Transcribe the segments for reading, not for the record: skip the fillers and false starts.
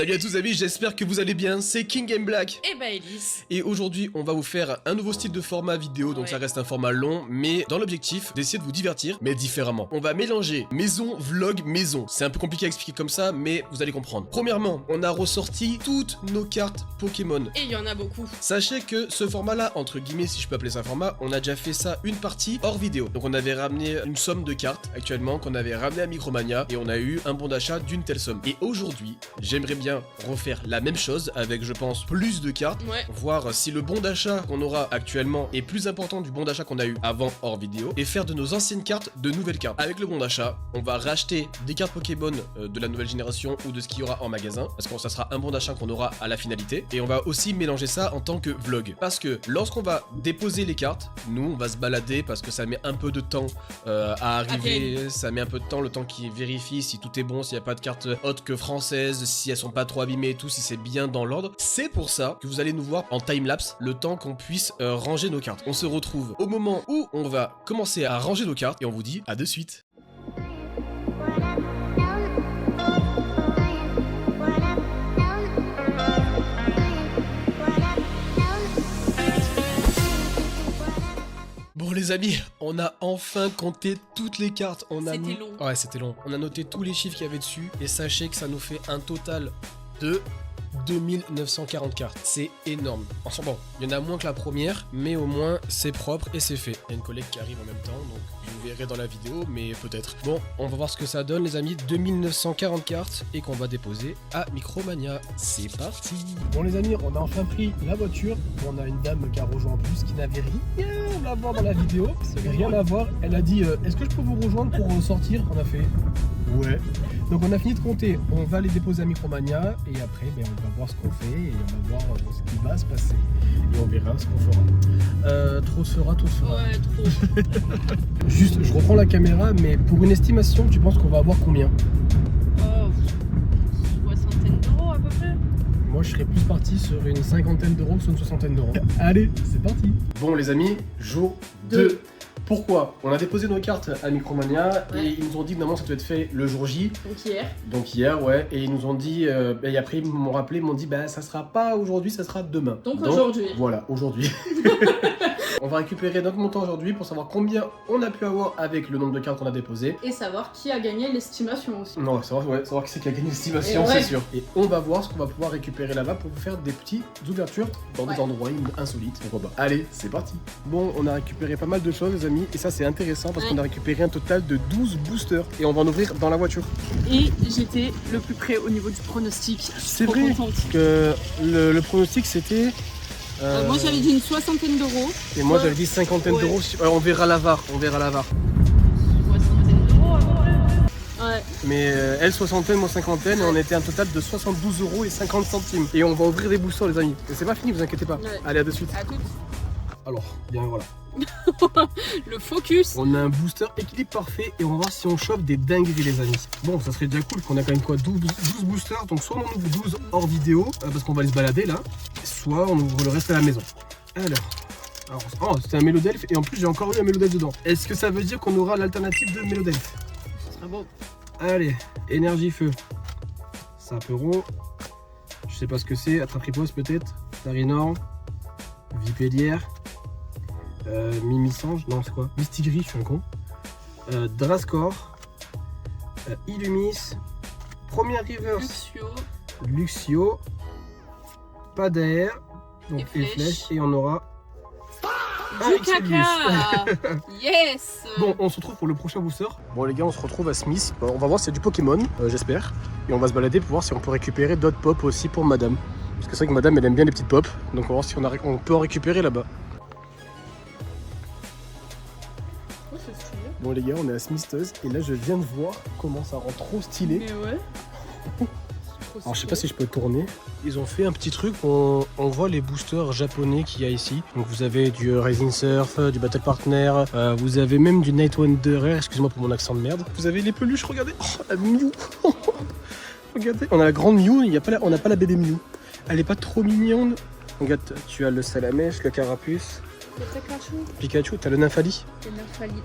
Salut à tous amis, j'espère que vous allez bien, c'est King and Black. Et bah Elise. Et aujourd'hui on va vous faire un nouveau style de format vidéo, donc ça reste un format long, mais dans l'objectif d'essayer de vous divertir, mais différemment. On va mélanger maison, vlog, maison. C'est un peu compliqué à expliquer comme ça, mais vous allez comprendre. Premièrement, on a ressorti toutes nos cartes Pokémon. Et il y en a beaucoup. Sachez que ce format-là, entre guillemets, si je peux appeler ça un format, on a déjà fait ça une partie hors vidéo. Donc on avait ramené une somme de cartes actuellement qu'on avait ramené à Micromania et on a eu un bon d'achat d'une telle somme. Et aujourd'hui, j'aimerais bien refaire la même chose avec, je pense, plus de cartes. Ouais. Voir si le bon d'achat qu'on aura actuellement est plus important du bon d'achat qu'on a eu avant hors vidéo et faire de nos anciennes cartes de nouvelles cartes. Avec le bon d'achat, on va racheter des cartes Pokémon de la nouvelle génération ou de ce qu'il y aura en magasin parce que ça sera un bon d'achat qu'on aura à la finalité et on va aussi mélanger ça en tant que vlog parce que lorsqu'on va déposer les cartes, nous on va se balader parce que ça met un peu de temps à arriver, ça met un peu de temps, le temps qui vérifie si tout est bon, s'il n'y a pas de cartes autres que françaises, si elles sont pas trop abîmées et tout, si c'est bien dans l'ordre. C'est pour ça que vous allez nous voir en timelapse le temps qu'on puisse ranger nos cartes. On se retrouve au moment où on va commencer à ranger nos cartes et on vous dit à de suite. Bon les amis, on a enfin compté toutes les cartes. C'était long. Ouais, c'était long. On a noté tous les chiffres qu'il y avait dessus et sachez que ça nous fait un total de 2940 cartes. C'est énorme. Enfin bon, il y en a moins que la première, mais au moins c'est propre et c'est fait. Il y a une collègue qui arrive en même temps, donc vous verrez dans la vidéo, mais peut-être. Bon, on va voir ce que ça donne les amis. 2940 cartes et qu'on va déposer à Micromania. C'est parti. Bon les amis, on a enfin pris la voiture. On a une dame qui a rejoint en plus, qui n'avait rien à voir dans la vidéo. Rien à voir. Elle a dit, est-ce que je peux vous rejoindre pour sortir? On a fait, ouais. Donc on a fini de compter, on va les déposer à Micromania et après on va voir ce qu'on fait et on va voir ce qui va se passer et on verra ce qu'on fera. Trop se fera, tout se fera. Ouais, trop. Juste, je reprends la caméra, mais pour une estimation, tu penses qu'on va avoir combien? Oh, soixantaine d'euros à peu près. Moi je serais plus parti sur une cinquantaine d'euros que sur une soixantaine d'euros. Allez, c'est parti. Bon les amis, jour 2. Pourquoi? On a déposé nos cartes à Micromania et ils nous ont dit que normalement ça devait être fait le jour J. Donc hier, ouais. Et ils nous ont dit, et après ils m'ont rappelé, ils m'ont dit, bah ça sera pas aujourd'hui, ça sera demain. Donc aujourd'hui. Voilà, aujourd'hui. On va récupérer notre montant aujourd'hui pour savoir combien on a pu avoir avec le nombre de cartes qu'on a déposées. Et savoir qui a gagné l'estimation aussi. Non, savoir qui c'est qui a gagné l'estimation, c'est sûr. Et on va voir ce qu'on va pouvoir récupérer là-bas pour vous faire des petites ouvertures dans des endroits insolites. Pourquoi pas. Allez, c'est parti. Bon, on a récupéré pas mal de choses les amis. Et ça c'est intéressant parce qu'on a récupéré un total de 12 boosters. Et on va en ouvrir dans la voiture. Et j'étais le plus près au niveau du pronostic. C'est vrai que le pronostic c'était... moi j'avais dit une soixantaine d'euros. Et moi j'avais dit cinquantaine d'euros. On verra la VAR, on verra la VAR. Soixantaine d'euros à peu près. Ouais. Mais elle soixantaine, moi cinquantaine, et on était un total de 72 € et 50 centimes. Et on va ouvrir des boosters les amis. Et c'est pas fini, vous inquiétez pas. Ouais. Allez, à de suite. À toutes. Alors, bien voilà. Le focus. On a un booster équilibre parfait et on va voir si on chope des dingueries les amis. Bon, ça serait déjà cool qu'on a quand même quoi 12 boosters, donc soit on en ouvre 12 hors vidéo, parce qu'on va les se balader là, soit on ouvre le reste à la maison. Alors oh, c'était un Mélodelph et en plus j'ai encore eu un Mélodelph dedans. Est-ce que ça veut dire qu'on aura l'alternative de Mélodelph? Ce sera beau. Allez, énergie feu. Saperon. Je sais pas ce que c'est, Attrape-Ripos peut-être. Tarinor. Vipélière. Mimisange, non c'est quoi? Mistigris, je suis un con. Drascore. Illumis. Première Reverse. Luxio. Pas d'air. Donc et flèche. Et on aura du caca. Yes. Bon, on se retrouve pour le prochain booster. Bon les gars, on se retrouve à Smith. On va voir s'il y a du Pokémon, j'espère. Et on va se balader pour voir si on peut récupérer d'autres pop aussi pour madame. Parce que c'est vrai que madame elle aime bien les petites pop. Donc on va voir si on peut en récupérer là-bas. Bon les gars, on est à Smith's et là je viens de voir comment ça rend trop stylé. Mais ouais. Alors je sais pas si je peux tourner. Ils ont fait un petit truc, on voit les boosters japonais qu'il y a ici. Donc vous avez du Rising Surf, du Battle Partner, vous avez même du Night Wanderer, excusez-moi pour mon accent de merde. Vous avez les peluches, regardez, oh, la Mew. Regardez, on a la grande Mew, on n'a pas la BD Mew. Elle est pas trop mignonne. Regarde, tu as le Salamèche, le Carapuce. Pikachu, t'as le Nymphali.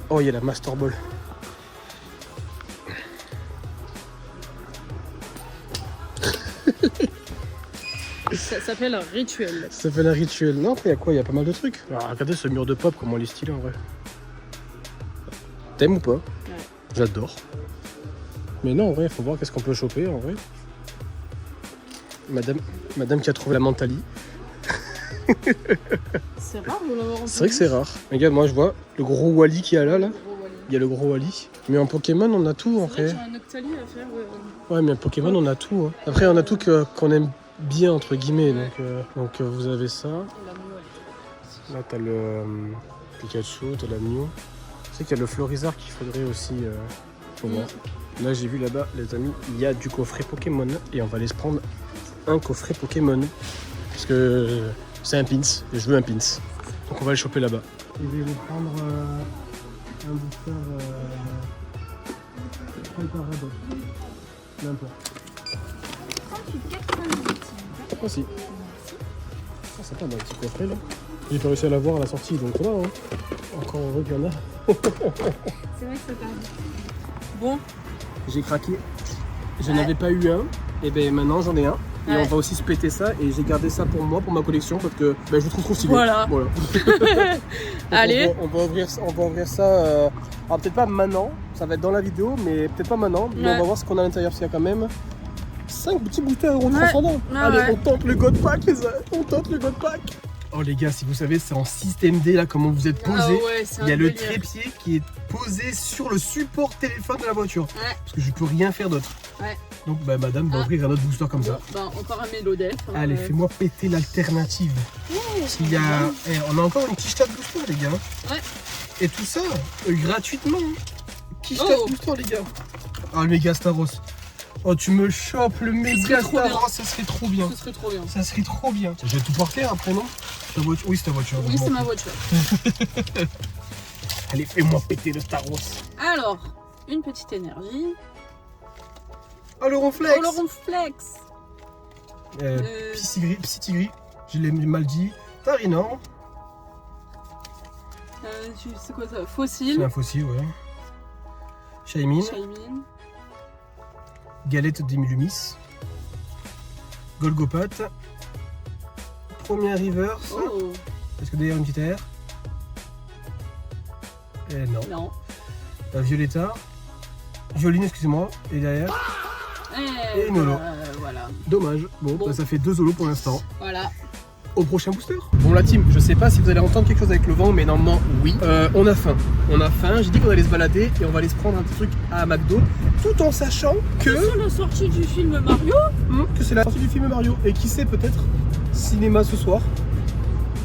Oh, il y a la Master Ball. Ça s'appelle un rituel. Ça s'appelle un rituel. Non, après, il y a quoi? Il y a pas mal de trucs. Alors, regardez ce mur de pop, comment il est stylé en vrai. T'aimes ou pas? Ouais. J'adore. Mais non, en vrai, il faut voir qu'est-ce qu'on peut choper en vrai. Madame qui a trouvé la Mentali. C'est rare de l'avoir en C'est vrai que c'est rare. Regarde, moi je vois le gros Wally qu'il y a là. Il y a le gros Wally. Mais en Pokémon, on a tout en fait. J'ai un Octali à faire. Ouais, mais en Pokémon, on a tout. Hein. Après, on a tout qu'on aime bien, entre guillemets. Donc, vous avez ça. Et la Mew, elle est Là, t'as le Pikachu, t'as la Mew. Tu sais qu'il y a le Florizard qu'il faudrait aussi faut voir. Là, j'ai vu là-bas, les amis, il y a du coffret Pokémon. Et on va aller se prendre un coffret Pokémon. Parce que c'est un pins. Et je veux un pins. Donc, on va le choper là-bas. Je vais vous prendre un booster Parado. N'importe. Merci. Ah, c'est pas mal, petit coffret là. J'ai pas réussi à l'avoir à la sortie, donc là, hein. Encore heureux qu'il y en a. C'est vrai que ça t'arrive. Bon. J'ai craqué. Je n'avais pas eu un, et ben maintenant j'en ai un. Et on va aussi se péter ça, et j'ai gardé ça pour moi, pour ma collection, parce que je le trouve trop stylé. Voilà. Allez. On va ouvrir ça. Alors peut-être pas maintenant, ça va être dans la vidéo, mais peut-être pas maintenant. Mais on va voir ce qu'on a à l'intérieur, parce qu'il y a quand même 5 petits boosters euros transcendants. Allez, on tente le God Pack, les amis. On tente le God Pack. Oh les gars, si vous savez, c'est en système D là, comment vous êtes posé. Il y a le trépied qui est posé sur le support téléphone de la voiture. Parce que je peux rien faire d'autre. Donc madame va ouvrir un autre booster comme ça. Encore un Mélodef. Allez, fais-moi péter l'alternative. Parce qu'il y a... on a encore une Kishta booster les gars. Et tout ça, gratuitement. Kishta booster les gars. Ah le méga Staros. Oh tu me chopes le méga Staros, ça serait trop bien. Ça serait trop bien. Ça serait trop bien. Je vais tout porter après non? Ta voiture. Oui c'est ta voiture. Oui c'est ma voiture. Allez fais-moi péter le Staros. Alors, une petite énergie. Oh le Ronflex. Oh le Ronflex. Psytigris, je l'ai mal dit. Tarinor. C'est quoi ça? Fossile. C'est un fossile, ouais. Shaymin. Galette d'Emilumis. Golgopat. Premier reverse. Oh. Est-ce que derrière une petite air? Non. Non. Violetta. Violine, excusez-moi. Et derrière. Et une holo. Voilà. Dommage. Bon. Ça fait 2 holos pour l'instant. Voilà. Au prochain booster. Bon la team, je sais pas si vous allez entendre quelque chose avec le vent, mais normalement oui. On a faim. J'ai dit qu'on allait se balader et on va aller se prendre un petit truc à McDo, tout en sachant que c'est la sortie du film Mario. Que c'est la sortie du film Mario. Et qui sait, peut-être cinéma ce soir.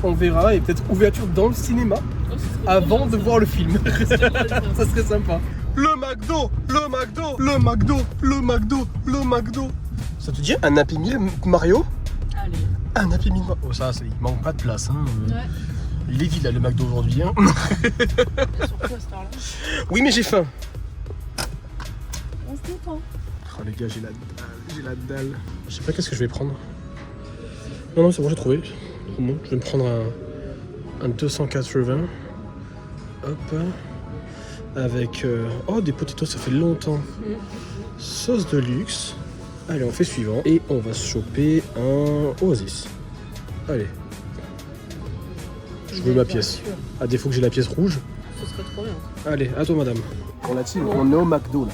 On verra, et peut-être ouverture dans le cinéma avant de voir le film. Ça serait sympa. Le McDo. Ça te dit un Happy Meal Mario? Allez. Un Happy Meal Mario. Oh ça, il manque pas de place. Hein. Il est vide là le McDo aujourd'hui. Hein. Surtout à cette heure-là. Oui mais j'ai faim. On se détend. Oh les gars, j'ai la dalle. Je sais pas qu'est-ce que je vais prendre. Non, c'est bon, j'ai trouvé. Bon, je vais me prendre un 280. Hop. Avec des potatoes, ça fait longtemps. Sauce de luxe. Allez, on fait suivant. Et on va se choper un Oasis. Allez. Je veux ma pièce. À défaut que j'ai la pièce rouge. Ce serait trop bien. Allez, à toi madame. Bon la team, on est au McDo là.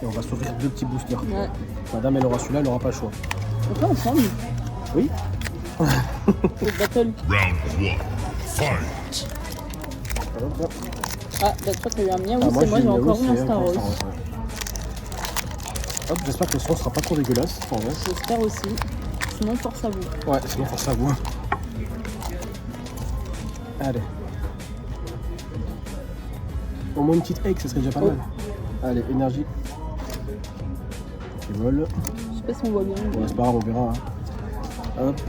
Et on va s'ouvrir 2 petits boosters. Madame elle aura celui-là, elle aura pas le choix. On peut ensemble? Oui. Le battle. Round 1. Fight. Ah, bah toi t'as eu un mien, oui, c'est moi, j'ai encore eu un Star Rose. Hop, j'espère que le son sera pas trop dégueulasse. J'espère aussi. Sinon, force à vous. Ouais, sinon force à vous. Allez. Au moins une petite egg, ça serait déjà pas mal. Allez, énergie. Qui vole. Je sais pas si on voit bien. C'est pas grave, on verra. Hein. Hop,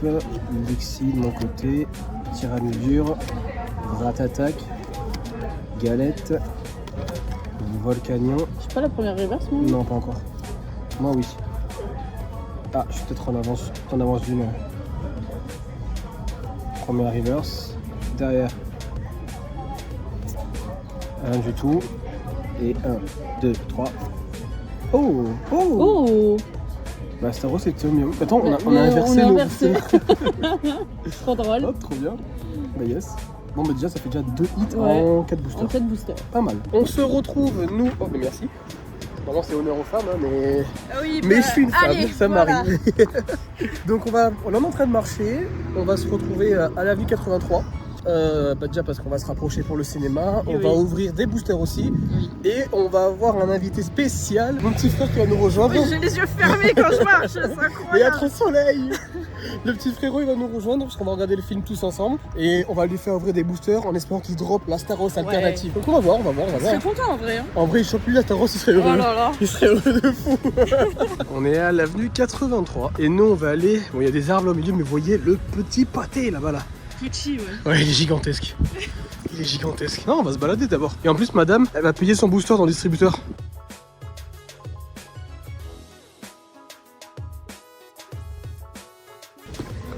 Lexi de mon côté. Tyrannudur. Ratatac. Galette. Volcanion. Je suis pas la première reverse, moi? Non, pas encore. Moi, oui. Ah, je suis peut-être en avance d'une. Première reverse. Derrière. Rien du tout. Et 1, 2, 3. Oh! Bah, Staros c'est mieux. Attends, on a Mais inversé on a nos inversé. boosters. Trop drôle. Oh, trop bien. Bah, yes. Bon, bah, déjà, ça fait déjà 2 hits Ouais. en 4 boosters. En 4 boosters. Pas mal. On se retrouve, nous. Oh, mais merci. Normalement, c'est honneur aux femmes, hein, mais. Ah oui, Mais je suis une femme, allez, ça voilà. m'arrive. Donc on est en train de marcher, on va se retrouver à l'avenue 83. Bah déjà parce qu'on va se rapprocher pour le cinéma, on Oui. va ouvrir des boosters aussi Oui. et on va avoir un invité spécial, mon petit frère qui va nous rejoindre. Oui, j'ai les yeux fermés quand je marche, c'est Mais il y a incroyable. trop de soleil. Le petit frérot il va nous rejoindre parce qu'on va regarder le film tous ensemble et on va lui faire ouvrir des boosters en espérant qu'il drop la Staros alternative. Donc on va voir. Je serais content en vrai. Hein. En vrai il chope lui la Staros, il serait Oh heureux. là là. Il serait heureux de fou. On est à l'avenue 83 et nous on va aller. Bon, il y a des arbres là au milieu, mais vous voyez le petit pâté là-bas là. Petit, ouais. Ouais, il est gigantesque. Il est gigantesque. Non, on va se balader d'abord. Et en plus, madame, elle va payer son booster dans le distributeur.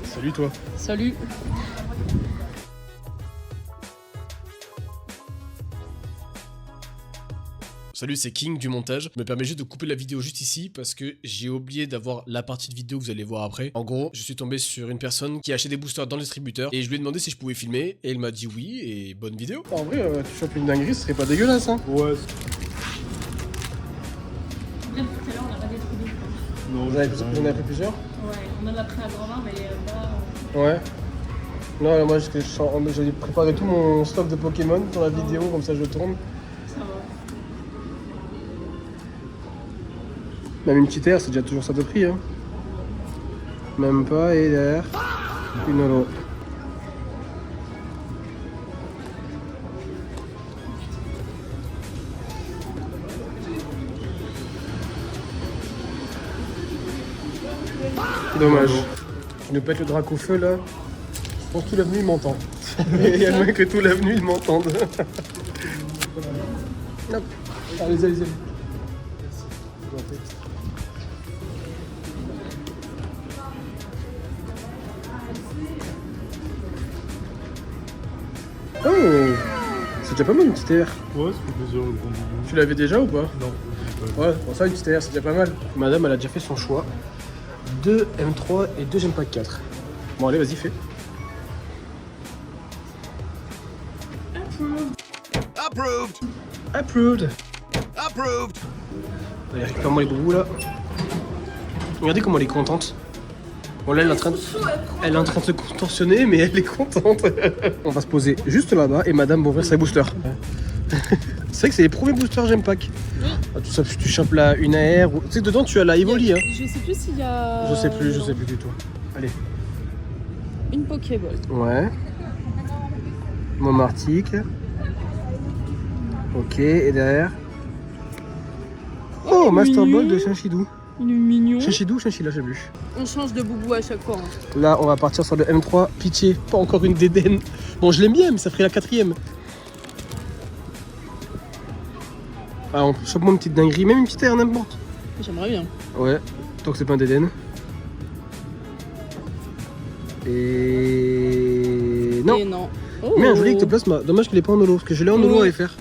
Salut toi. Salut. Salut, c'est King du montage. Je me permets juste de couper la vidéo juste ici parce que j'ai oublié d'avoir la partie de vidéo que vous allez voir après. En gros, je suis tombé sur une personne qui a acheté des boosters dans le distributeur et je lui ai demandé si je pouvais filmer et il m'a dit oui et bonne vidéo. En vrai, tu chopes une dinguerie, ce serait pas dégueulasse, hein. Ouais. Tout à l'heure, on a pas détruit. Vous en avez pris plusieurs? Ouais, on en a pris un grand vin, mais là. Ouais. Non, moi j'ai préparé tout mon stock de Pokémon pour la vidéo, comme ça je tourne. Ça va. Même une petite air, c'est déjà toujours ça de prix. Hein. Même pas, et derrière, une holo. Dommage. Je nous pète le drac au feu là. Je pense que tout l'avenue il m'entend. Il y a le mec que tout l'avenue il m'entend. Hop. Allez. Oh, c'est déjà pas mal une petite air. Ouais, ça fait plaisir le grand boubou. Tu l'avais déjà ou pas? Non. Ouais, pour ça une petite air, c'est déjà pas mal. Madame, elle a déjà fait son choix. 2 M3 et 2 Gempack 4. Bon allez, vas-y, fais. Approved! Approved. Approved! Allez, récupère-moi les boubous là. Regardez comment elle est contente. Bon là, elle est en train de se contorsionner, mais elle est contente. On va se poser juste là-bas et madame va ouvrir ses boosters. C'est vrai que c'est les premiers boosters Gempack. Oui. Ah, tout ça, tu chopes là une AR. Ou... Tu sais que dedans tu as la Evoli. Hein. Je sais plus s'il y a. Je sais plus du tout. Allez. Une Pokéball. Ouais. Momartic. Ok, et derrière. Oh, Master mignon. Ball de Chinchidou. Il est mignon. Chinchidou, Chinchilla, j'ai vu. On change de boubou à chaque fois. Hein. Là, on va partir sur le M3. Pitié, pas encore une Dédenne. Bon, je l'aime bien, mais ça ferait la 4ème. Ah, on chope-moi une petite dinguerie, même une petite air, n'importe. J'aimerais bien. Ouais, tant que c'est pas un Dédenne. Et. Non. Et non. Oh. Mais un joli ectoplasma. Dommage qu'il est pas en holo, parce que je l'ai en holo Ouais. à FR.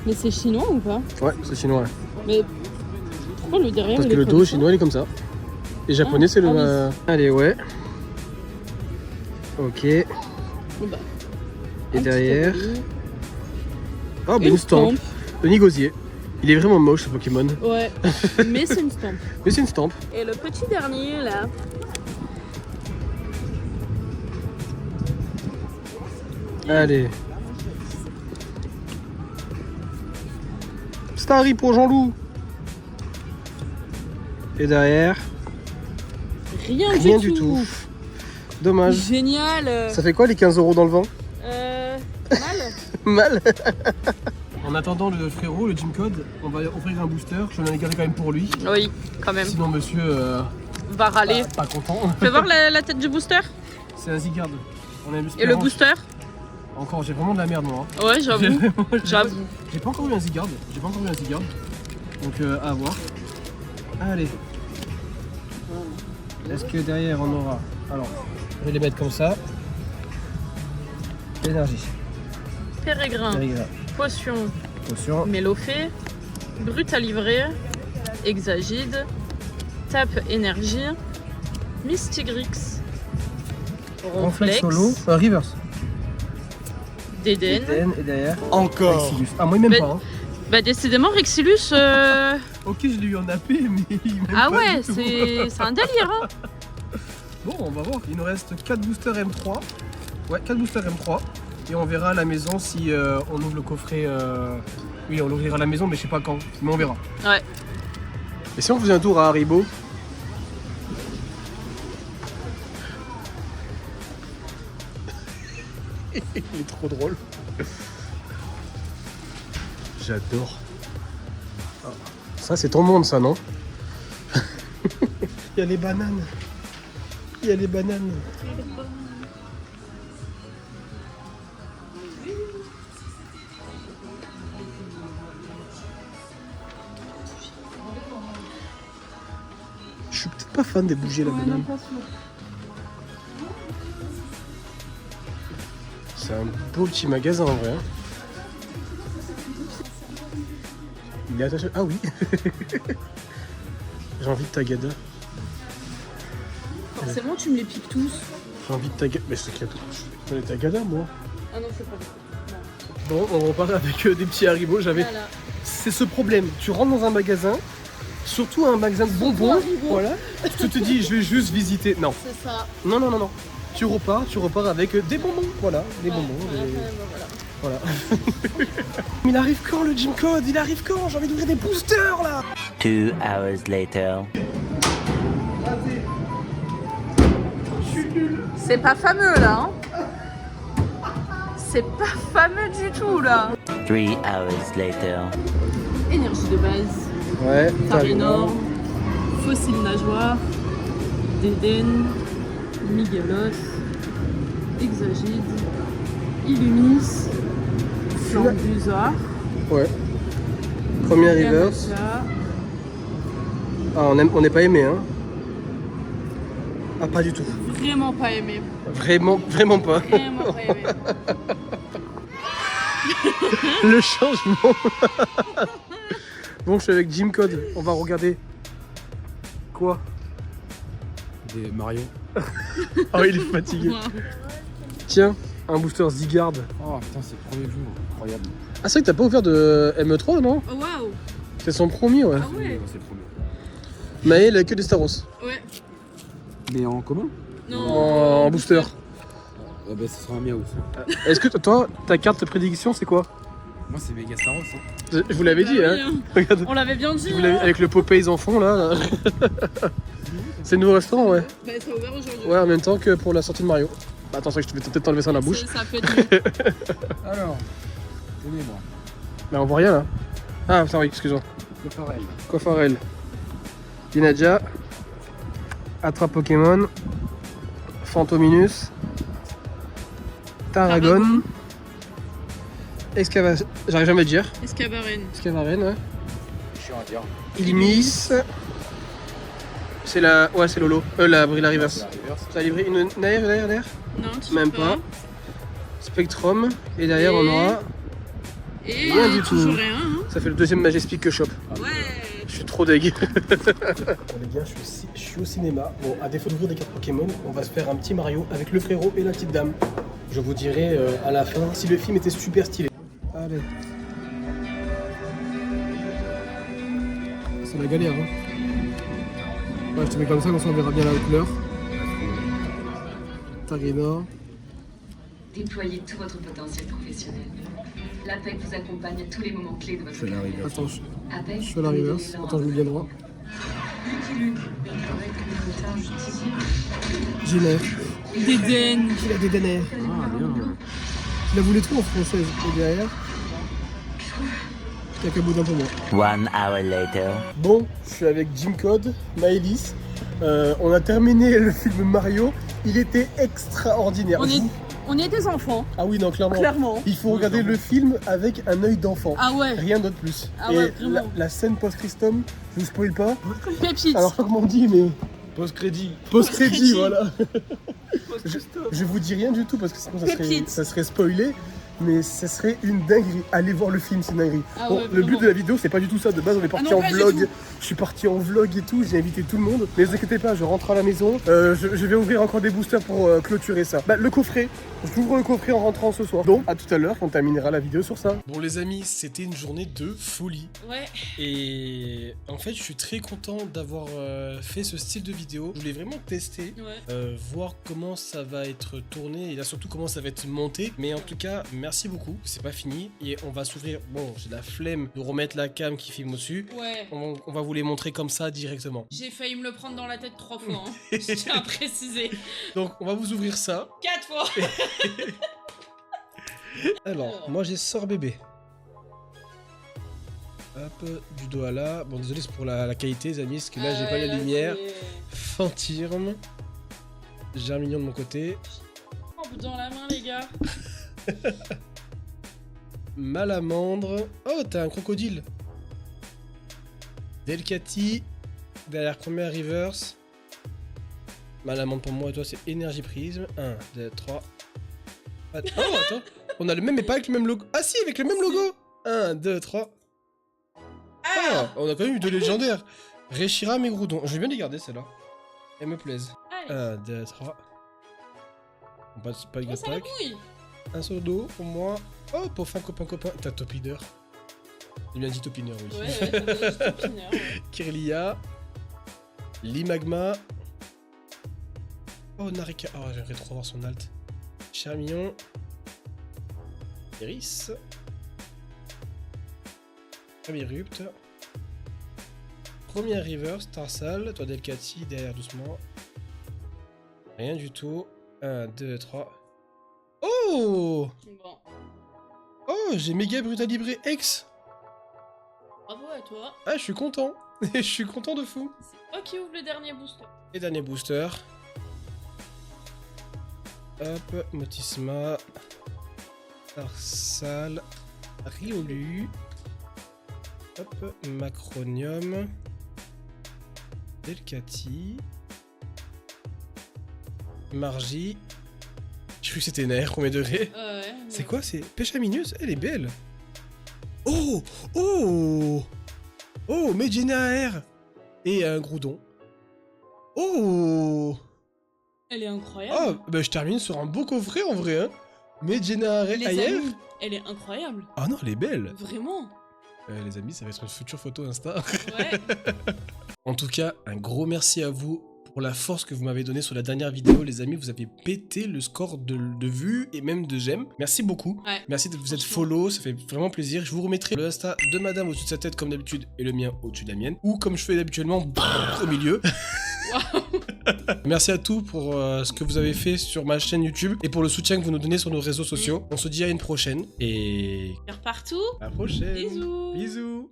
Mais c'est chinois ou pas? Ouais, c'est chinois. Ouais. Mais pourquoi le derrière Parce il que est le comme dos ça chinois il est comme ça. Et japonais c'est le. ah Allez, ouais. Ok. Et Bon, bah, un petit derrière. tapis. Oh, bah une stamp. Le Nigosier. Il est vraiment moche ce Pokémon. Ouais, mais c'est une stamp. Mais c'est une stamp. Et le petit dernier là. Allez. Starry pour Jean-Loup. Et derrière, Rien du tout. Dommage. Génial. Ça fait quoi les 15 € dans le vent? Mal. Mal. En attendant le frérot, le Gym Code, on va offrir un booster. Je vais en ai gardé quand même pour lui. Oui, quand même. Sinon monsieur Va râler. pas content. Fais voir la tête du booster. C'est un Zygarde. On a Et le booster. Encore, j'ai vraiment de la merde moi. Ouais, j'avoue. J'avoue. J'ai pas encore eu un Zygarde. Donc à voir. Allez. Est-ce que derrière on aura... Alors, je vais les mettre comme ça. Énergie. Pérégrin. Pérégrin. Potion. Potion. Mélofée. Brut à livrer. Exagide, Tape Énergie, Mystigrix, Ronflex, reverse. Dédenne. Et derrière. Encore. Rexilus. Ah, moi, il m'aime Mais- pas. Hein. Bah décidément Rexilus, Ok, je l'ai eu en AP, mais il m'aime ah pas ouais, du tout. c'est un délire hein. Bon, on va voir. Il nous reste 4 boosters M3. Ouais, 4 boosters M3. Et on verra à la maison si on ouvre le coffret. Oui, on l'ouvrira à la maison, mais je sais pas quand. Mais on verra. Ouais. Et si on faisait un tour à Haribo? Il est trop drôle. J'adore. Ça, c'est ton monde, ça, non? Il y a les bananes. Il y a les bananes. Je suis peut-être pas fan des bougies à la banane. C'est un beau petit magasin en vrai. Hein. Il est attaché. Ah oui. J'ai envie de Tagada. Forcément tu me les piques tous. J'ai envie de Tagada. Mais c'est qu'il y a tout. Je connais Tagada moi. Ah non c'est pas Bon, on repart avec des petits Haribo. J'avais. Voilà. C'est ce problème. Tu rentres dans un magasin, surtout un magasin de bonbons. Haribo. Voilà. Tu te dis, je vais juste visiter. Non. C'est ça. Non. Tu repars avec des bonbons. Voilà, des bonbons. Voilà. Mais il arrive quand le Gym Code? Il arrive quand? J'ai envie d'ouvrir des boosters là. 2 hours later. C'est pas fameux là hein. C'est pas fameux du tout là. 3 hours later. Énergie de base, Ouais, Tarinor, Fossile Nageoire, Dédenne, Miguelos, Exagide, Illumis, Flambusoir, Ouais. Premier reverse. Yamacha, Ah, on n'est pas aimé, hein. Ah, pas du tout. vraiment pas aimé. Vraiment pas. Vraiment pas aimé. Le changement. Bon, je suis avec Gym Code. On va regarder. Quoi? Des Mario. Oh, il est fatigué. Wow. Tiens, un booster Zygarde. Oh putain, c'est le premier jour. Incroyable. Ah, c'est vrai que t'as pas ouvert de ME3, non? Oh waouh. C'est son premier, ouais. Ah ouais. C'est le premier. Mais il a que des Staros. Ouais. Mais en commun En booster. Ah bah ce sera un miaou ça. Est-ce que toi, ta carte de prédiction, c'est quoi? Moi c'est Mega Staros. Hein. Je vous l'avais dit, Bah hein. oui, hein. Regarde. On l'avait bien dit. Vous l'avez- Hein. avec le Popeyes en fond, là. C'est le nouveau restaurant, ouais. Bah ça a ouvert aujourd'hui. Ouais, en même temps que pour la sortie de Mario. Bah, attends, c'est vrai que je vais peut-être enlever ça dans la bouche. Ça peut être mieux. Alors, tenez-moi. Mais on voit rien là. Ah, putain, oui, excuse-moi. Le Farel. Cofarel. Dinaja. Attrape Pokémon. Fantominus. Tarragon. Excavation. J'arrive jamais à le dire. Escavaren. Escavaren, ouais. Chiant à dire. Illumis. C'est la. Ouais, c'est Lolo. La Brilla Reverse. La reverse. Ça a livré une derrière. Non, tu Même sais pas. Spectrum. Et derrière, on Et- aura. Et Rien du toujours tout. rien. Hein. Ça fait le deuxième Majestic que chope. Ouais. Je suis trop deg. Bon les gars, je suis au cinéma. Bon, à défaut d'ouvrir des cartes Pokémon, on va se faire un petit Mario avec le frérot et la petite dame. Je vous dirai à la fin si le film était super stylé. Allez. C'est la galère, hein. Ouais, je te mets comme ça, comme ça on verra bien la couleur. Targinor. Déployez tout votre potentiel professionnel. L'APEC vous accompagne à tous les moments clés de votre carrière. Attends, APEC, je suis à la reverse. Attends, je mets bien droit. Giner. Dédenne. Il a des DNR. Ah bien. Il a voulu tout en française. Et derrière, Cacaboudin pour moi. 1 hour later. Bon, je suis avec Gym Code, Maëlys. On a terminé le film Mario. Il était extraordinaire. On est des enfants, Ah oui, non, clairement. clairement. Il faut regarder le film avec un œil d'enfant. Ah ouais. Rien d'autre plus. Ah Et ouais, vraiment. la scène post-Christum, je vous spoil pas. Pépites. Alors, je sais pas comment on dit, mais. Post-crédit. Post-crédit, voilà. Je vous dis rien du tout parce que sinon Pépite. ça serait spoilé. mais ça serait une dinguerie. Allez voir le film, c'est une dinguerie. Ah Bon, ouais, le but vraiment. de la vidéo, c'est pas du tout ça. De base, on est parti non, en pas du vlog. tout. Je suis parti en vlog et tout, j'ai invité tout le monde. Mais ne vous inquiétez pas, je rentre à la maison. Je vais ouvrir encore des boosters pour clôturer ça. Bah, le coffret, j'ouvre le coffret en rentrant ce soir. Donc, à tout à l'heure, on terminera la vidéo sur ça. Bon, les amis, c'était une journée de folie. Ouais. Et en fait, je suis très content d'avoir fait ce style de vidéo. Je voulais vraiment tester, voir comment ça va être tourné et là surtout comment ça va être monté. Mais en tout cas, merci beaucoup. C'est pas fini et on va s'ouvrir. Bon, j'ai la flemme de remettre la cam qui filme au-dessus. Ouais. On va vous les montrer comme ça directement. J'ai failli me le prendre dans la tête 3 fois, hein. Je tiens à préciser. Donc, on va vous ouvrir ça. 4 fois. Alors, moi j'ai sort bébé. Hop, du doigt là. Bon, désolé, c'est pour la qualité, les amis, parce que là, j'ai pas la lumière. Fantirme. Germignon de mon côté. Oh, dans la main, les gars. Malamandre. Oh, t'as un crocodile. Delcati. Derrière première reverse. Malamandre pour moi et toi, c'est énergie prisme. 1, 2, 3. Oh, attends. On a le même, mais pas avec le même logo. Ah si, avec le même logo. 1, 2, 3. Ah, on a quand même eu 2 légendaires. Reshiram et Groudon. Je vais bien les garder, celles-là. Elles me plaisent. Allez. 1, 2, 3. Pas de Oh, ça la pack. bouille. Un seau d'eau pour moi. Oh, pour fin copain. T'as Topiner. Il m'a dit Topiner, oui. Ouais, ça fait juste topineur, ouais. Kirlia. Limagma. Oh, Narika. Oh, j'aimerais trop voir son alt. Charmillon. Iris. Amirupt. Première river, Starsal. Toi, Delcati, derrière doucement. Rien du tout. 1, 2, 3. Oh! Bon. Oh, j'ai méga brutalibré X. Bravo à toi. Ah, je suis content. Je suis content de fou. C'est toi qui ouvre le dernier booster. Et dernier booster. Hop, Motisma. Tarsal. Riolu. Hop, Macronium. Delcati. Margie. J'ai cru que c'était une air, premier degré. Ouais. C'est quoi? C'est pêche aminieuse? Elle est belle. Oh! Oh! Oh! Medjena AR! Et un Groudon. Oh! Elle est Oh! incroyable. Bah je termine sur un beau coffret en vrai, hein! Medjena Les AR! amis, elle est incroyable. Ah non, elle est belle! Vraiment. Les amis, ça va être une future photo Insta. Ouais. En tout cas, un gros merci à vous pour la force que vous m'avez donnée sur la dernière vidéo. Les amis, vous avez pété le score de vues et même de j'aime. Merci beaucoup. Ouais. Merci de vous être Franchement. follow, ça fait vraiment plaisir. Je vous remettrai le Insta de madame au-dessus de sa tête comme d'habitude et le mien au-dessus de la mienne. Ou comme je fais habituellement, au milieu. Merci à tous pour ce que vous avez fait sur ma chaîne YouTube et pour le soutien que vous nous donnez sur nos réseaux sociaux. On se dit à une prochaine et Faire partout. à la prochaine. Bisous. Bisous.